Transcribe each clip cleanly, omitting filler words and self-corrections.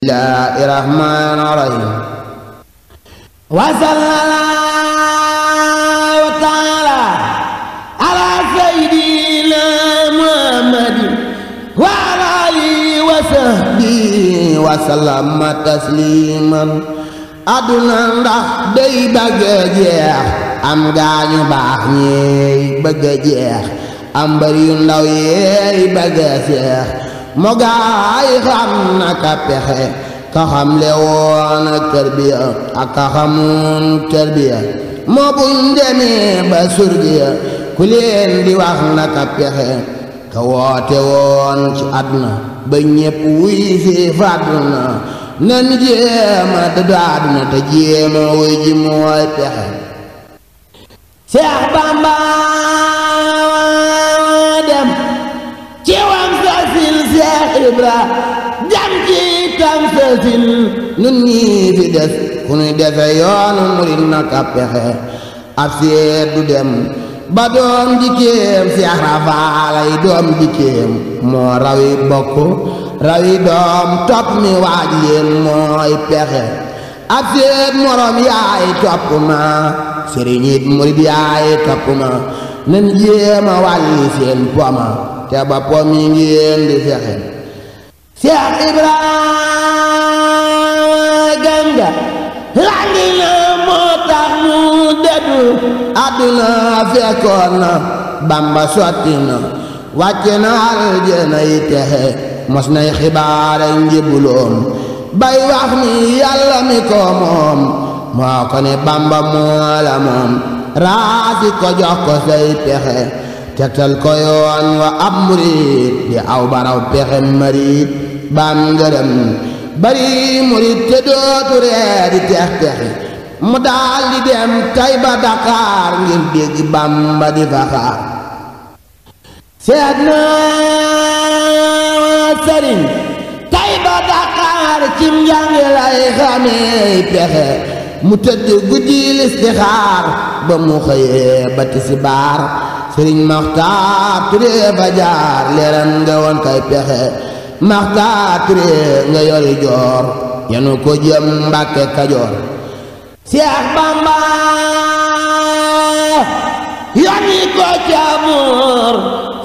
Bismillahirrahmanirrahim. Wa sallallahu ta'ala ala sayyidina Muhammadin wa ala alihi wa sahbihi wa sallama tasliman. Aduna ndax day bëgg a jeex, am gaañu baax ñi bëgg a jeex, am bari yu ndaw yi bëgg a seex. moo gaay xam na ka pexe ka xamle woon ak tarbiya ak ka xamoon tarbiya moo buñ demee ba surgiya ku leen di wax na ka pexe ka woote woon ci àdduna ba ñépp wuy fi fàdduna nan jéema dëddu àdduna te jéema wuy ji mooy pexe. Seex Bamba dem ci wam sasil Seex Ibra jam ci tam sasil nun ñii fi des ku nuy defe yoonu murit na ka pexe. ab seet du dem ba doom jikkeem Seex Rafaalay doom jikkeem moo rawi bokk rawi doom topp mi waaj leen mooy pexe. ab seet morom yaay topp ma sëriñ it murit yaay topp ma nan jéema wàlli seen poma te ba pom yi ngeen di fexe. Seex Ibra ganga landi na moo tax mu dëddu àdduna fekkoon na Bamba sotti na wàcce na aljana yi texe mos nay xibaare njëbuloom bay wax ni yàlla mi ko moom moo ko ne Bamba moo la moom raasi ko jox ko say pexe tegtal ko yoon wa ab murit di aw baraw pexe marit bam ngërëm bari murit te dootu ree di tex texi mu daal di dem Tayba Dakar ngir dégg Bamba di fa xaar. seet na sëriñ Tayba Dakar cim njàngi lay xamee pexe mu tëdd guddi listixaar ba mu xëyee ba tisbaar sëriñ Maxtaar Ture ba jaar leeram nga woon kay pexe. Maxtaar Ture nga yori joor yanu ko jëm Mbàkke Kajoor. Seex Bamba yoni ko caamur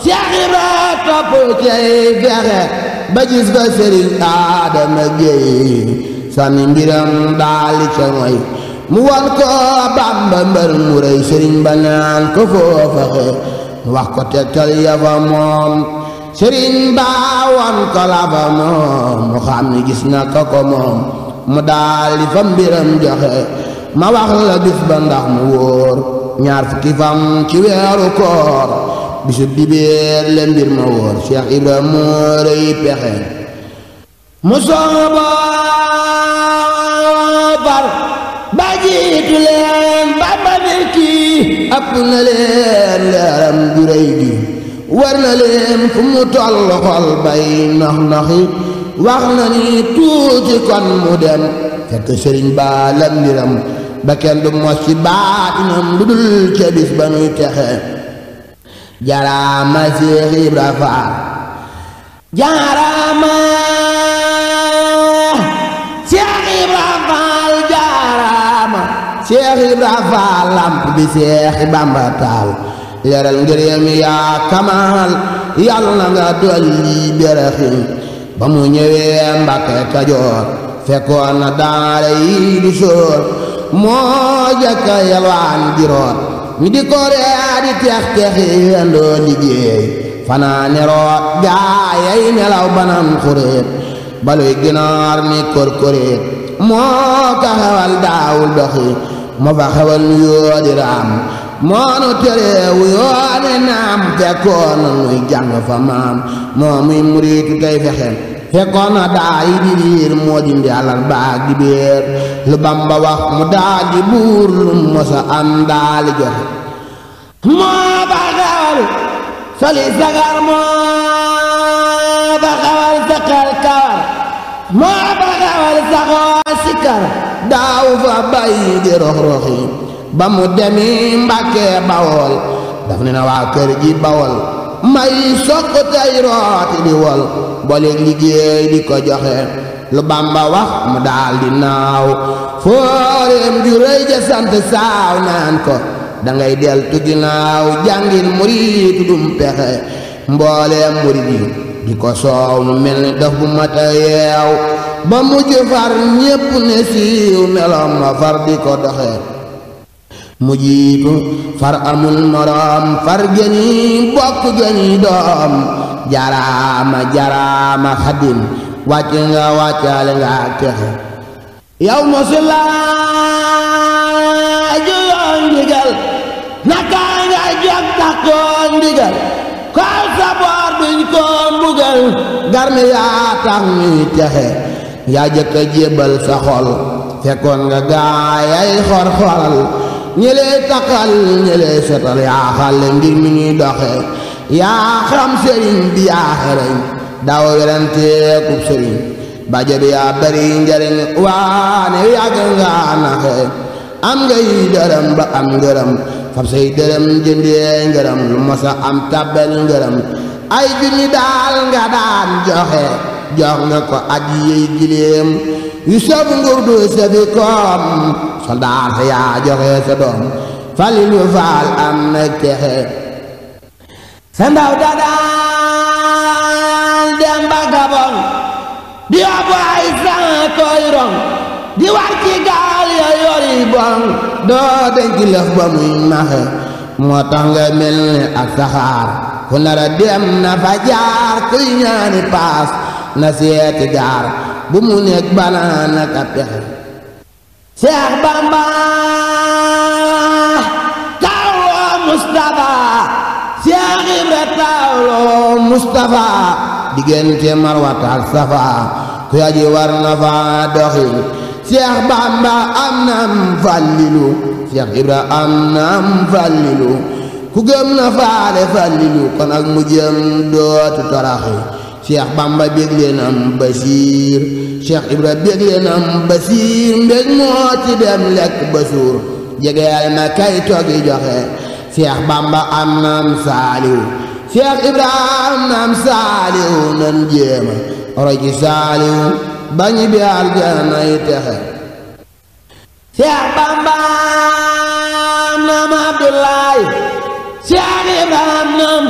Seex Ibra topp cay fexe ba gis fa sëriñ Adama Géey sànni mbiram daali ca moy mu won ko Bamba mbër mu rëy sëriñ ba naan ko foofaxe mu wax ko tegtal ya fa moom sëriñ ba won ko la fa moom mu xam ni gis na ko moom mu daali fa mbiram joxe. ma wax la bis ba ndax mu wóor ñaar fukki fan ci weeru koor bisub dibéer le mbir ma wóor Seex Ibra moo rëy pexe mu sooba far ba jiitu leen Bamba ne kii ëpp na leen leeram ju rëy gi war na leen fu mu toll xol bay nax naxi wax na ni tuuti kon mu dem fekk sëriñ ba la mbiram ba kenn du mos ci baatinam lu dul ca bis ba nuy texe. jaaraama Seex Ibra Faal jaaraama Seex Ibra Faal jaaraama Seex Ibra Faal lamp bi Seex Bamba taal leeral ngërëm yaa kamaal yàlla na nga dolli beraxi ba mu ñëwee Mbàkke Kajoor fekkoon na daara yi di soor moo jëkka yalwaan di root mi di ko ree di tex texi andoo liggéey fanaane root gaayay nelaw banam xuréet baluy ginaar ni korkoréet moo ka xewal daawul doxi moo fa xewal nu yoo di raam moo nu tereewu yoone naam fekkoon na nuy jàng fa maam moo muy muriitu tey fexe fekkoon na daa yi di riir moo dindi àllarbaak di béer lu Bamba wax mu daal di buur lu mosa am daali joxe moo ba xewal soli sagar moo ba xewal sakal kawar moo ba xewal saxoo sikar daaw fa bàyyi di rox-roxi ba mu demi Mbàkke Bawol daf ne na waa kër ji Bawol may sokk tey rooti di wol booleeg liggéey di ko joxe lu Bamba wax mu daal di naaw fooreem ju rëy ja sant saaw naan ko dangay del tu ginnaaw jàngil murid dum pexe mbooleem murid yi di ko soow mu mel ni daf bu mata yeew ba mujj far ñépp ne siiw meloom ma far di ko doxe mu jiitu far amul moroom far gëni bokk gëni doom jaraama jaraama xadim wàcc nga wàccaale nga texe yow mosulaa juyoon ndigal naka nga jog takkoon ndigal koy sa boor duñ ko mbugal garmi yaa tax ñuy texe yaa jëkk a jébbal sa xol fekkoon nga gaayay xor-xoral ñi lay takkal ñi lay setal yaa xale ngir mi ñuy doxe yaa xam sëriñ bi yaa xereñ daaw weranteekub sëriñ bajo bi yaa bari njariñ waane yàgg nga naxe am ngay dërëm ba am ngërëm fab say dërëm jëndee ngërëm lu mosa am tabbel ngërëm ay junni daal nga daan joxe jox nga ko aji yey giléem yu sab nguur du safi koom soldaar sa yaa joxe sa doom Falilu Faal am na texe sa ndaw dadaan dem ba Gabon di yóbbu ay san koy rong di war ci gaal ya yori bon doo denc lëf ba muy maxe moo tax nga mel ni ak saxaar ku nara dem na fa jaar kuy ñaani paas na seeti gaar bu mu nekk banaana ka pexe Seex Bamba tawloo Mustafa Seex Ibra tawloo Mustafa diggante Marwata ak Safa ku yaji war na fa doxi Seex Bamba am nam Fallilu Seex Ibra am nam Fallilu ku gëm na faale Fallilu kon ak mu jëm dootu toraxi Seex Bamba bégle nam Basiir Seex Ibra bégle nam Basiir mbég moo ci dem lekk ba suur jegeel ma kay toggi joxe Seex Bamba am nam Saaliw Seex Ibra am nam Saaliw nan jéema roy ci Saaliw bañi bi aljana yi texe Seex Bamba am nam Abdoulaye Seex Ibra am nam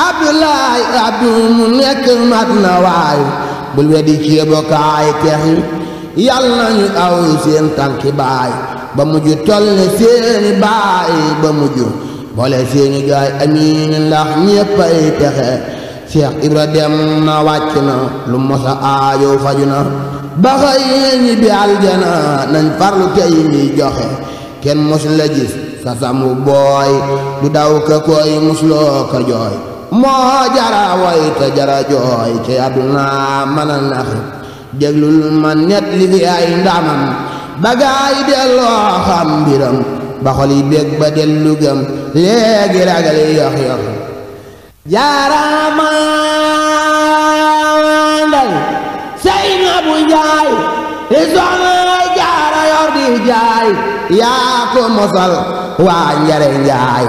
Abdoulaye Abdu mu nekk mat na waay bul weddi ceebokaay texi yal nañu aw seen tànki baay ba mujj toll ne seeni baay ba mujj boole seeni gaay amiin ndax ñéppay texe Seex Ibra dem na wàcc na lu mosa aajo faju na ba xëy ñi bi aljana nañ farlu tey mi joxe kenn mos la gis sa samu booy du daw ka koy musloo ka jooy moo jara woy te jara jooy ci àdduna mën a nax déglul ma net li fi ay ndamam ba gaay delloo xam mbiram ba xol yi bég ba dellu gëm léegi ragal yox yox jaaraama ndey Seynabu Njaay i soxna jaara yor di jaay yaa ko mosal waa njare njaay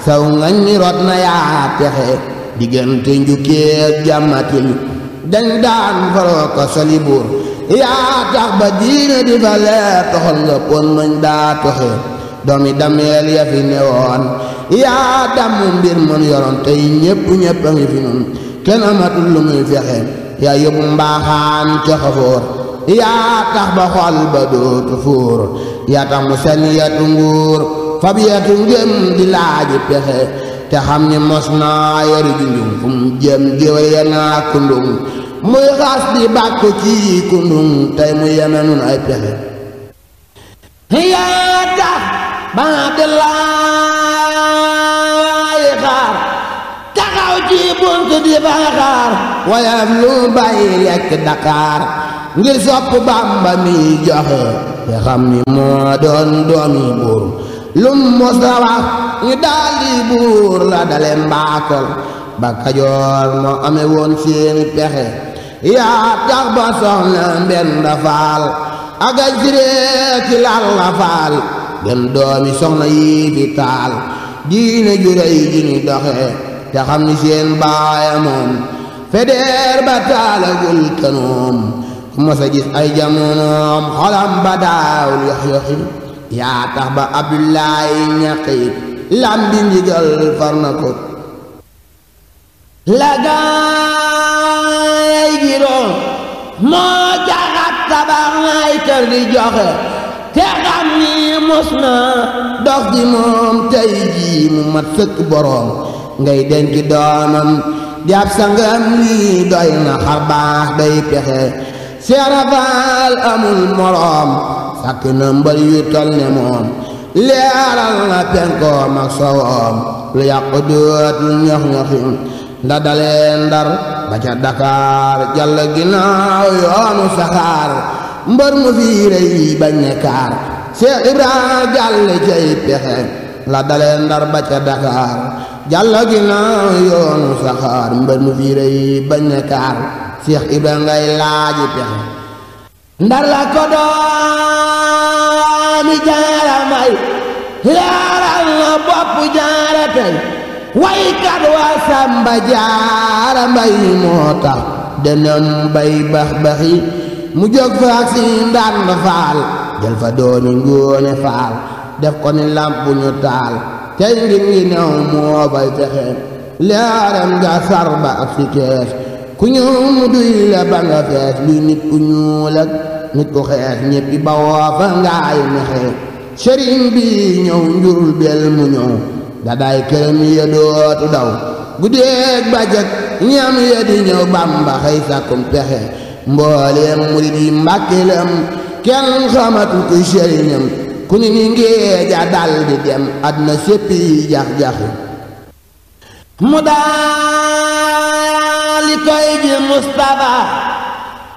saw ngañ rot na yaa texe diggante njukkeeg jàmmatil dañ daan faroo ko soli buur yaa tax ba diine di fa leer toxal nga pon mañ daa toxe doomi dameel ya fi newoon yaa damm mbir mën yoroon tey ñépp ñépp a ngi fi nun kenn amatul lu muy fexe yaa yóbbu mbaaxaan ca xafoor yaa tax ba xol ba dootu fuur yaa tax mu sen yatu nguur fab yatu ngëm di laaji pexe te xam ni mos naa yori junjum fu mu jëm géwél ya naa kundung muy xas di bàkku ci kundung tey mu yeme nun ay pexe yaa tax ba di laay xaar taxaw ci bunt di ba xaar wayaf lu bàyyi lekk Dakar ngir sopp Bamba mi joxe te xam ni moo doon doomi buur lum mosa wax ñu daldi buur la dale mbaakol ba Kajoor moo amee woon seeni pexe yaa tax ba soxna Mbenda Faal ak a jiree ci Lalla Faal dem doomi soxna yi fi taal diine ju rëy ji ni doxe te xam ni seen baaya moom fedeer ba taalagul kanoom masa gis ay jamonoom xolam ba daawul yox-yoxi yaa tax ba Abdoulaye ñaqit lam di ndigal far na ko la gaay giroon moo jaxat tabax ngay kër di joxe te xam ni mos na dox di moom tey jii mu mat sëkk boroom ngay denc doomam di ab sangam lii doy na xar baax day pexe Seera Faal amul moroom sàkk na mbër yu tol ne moom leeral na penkoom ak sowoom lu yàqu dootul ñox-ñoxi nda dalee Ndar ba ca Dakar jàll ginnaaw yoonu saxaar mbër mu fii rëy bañ ne kaar Seex Ibra jàll cay pexe la dalee Ndar ba ca Dakar jàll ginnaaw yoonu saxaar mbër mu fii rëy bañ ne kaar Seex Ibra ngay laaji pexe Ndar la ko doomi Jaara may leeral na bopp Jaara tey waykat wa Samba Jaara Mbay moo tax denam bay bax baxi mu jóg faak si Ndand Faal jël fa doomi Ngoone Faal def ko ni lamp bu ñu taal tey ngir ngi new moo fay fexe leeram nga sarba ak si kees ku ñëw mu duy la ba nga fees luy nit ku ñuul ak nit ku xees ñéppi ba woo fa ngaay mexe sëriñ bi ñëw njurul bel mu ñëw dadaay këram ya dootu daw guddeeg bàjjak ñam ya di ñëw Bamba xëy sàkkum pexe mbooleem murid yi mbàkkilam kenn xamatul kuy sëriñam ku ni ngeeja dal di dem àdduna séppi jax-jaxi mu daali koy ji Mustafa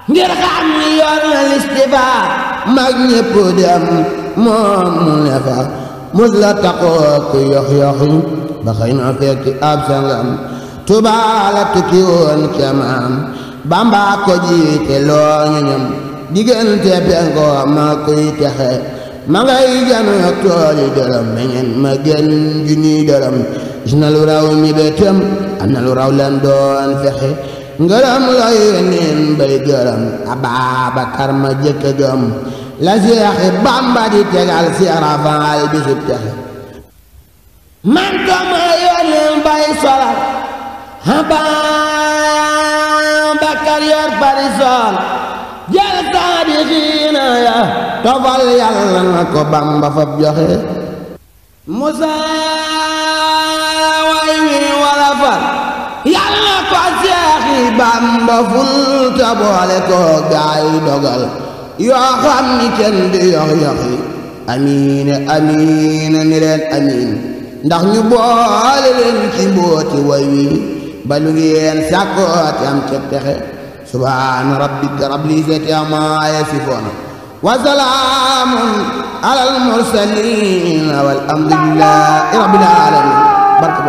ngir xam ni yor na listifa mag ñépp dem moom mu ne fa mus la taxoo ku yox-yoxi ba xëy na fekki ab sangam Tuubaa la tukki woon ca maam Bamba ko jiite loo ñu ñam diggante penkoo ma kuy texe ma ngay janu ak tooli dërëm meñen ma gën junniy dërëm gis na lu raw ñi betem am na lu raw leen doon fexe ngërëm lay neen bay gërëm Ababakar ma jëkk gëm la Seexi Bamba di tegal Seera Faal bisub texe man ko ma yónneen bay solal Ababakar yor parisol jël saadixiina ya tofal Yàlla na ko Bamba fab joxe Musa way wi wala fal Yàlla ko Seexi Bamba ful ta boole ko gaay dogal yoo xam ni kenn di yox-yoxi amiin amiin ni leen amiin ndax ñu boole leen ci mbooti way wi ba lu ngeen sàkkooti am ca texe subhaana rabbika rabbil izzati ammaa yasifuun wa salaamun alal mursaliin walhamdulillaahi rabbil aalamiin barke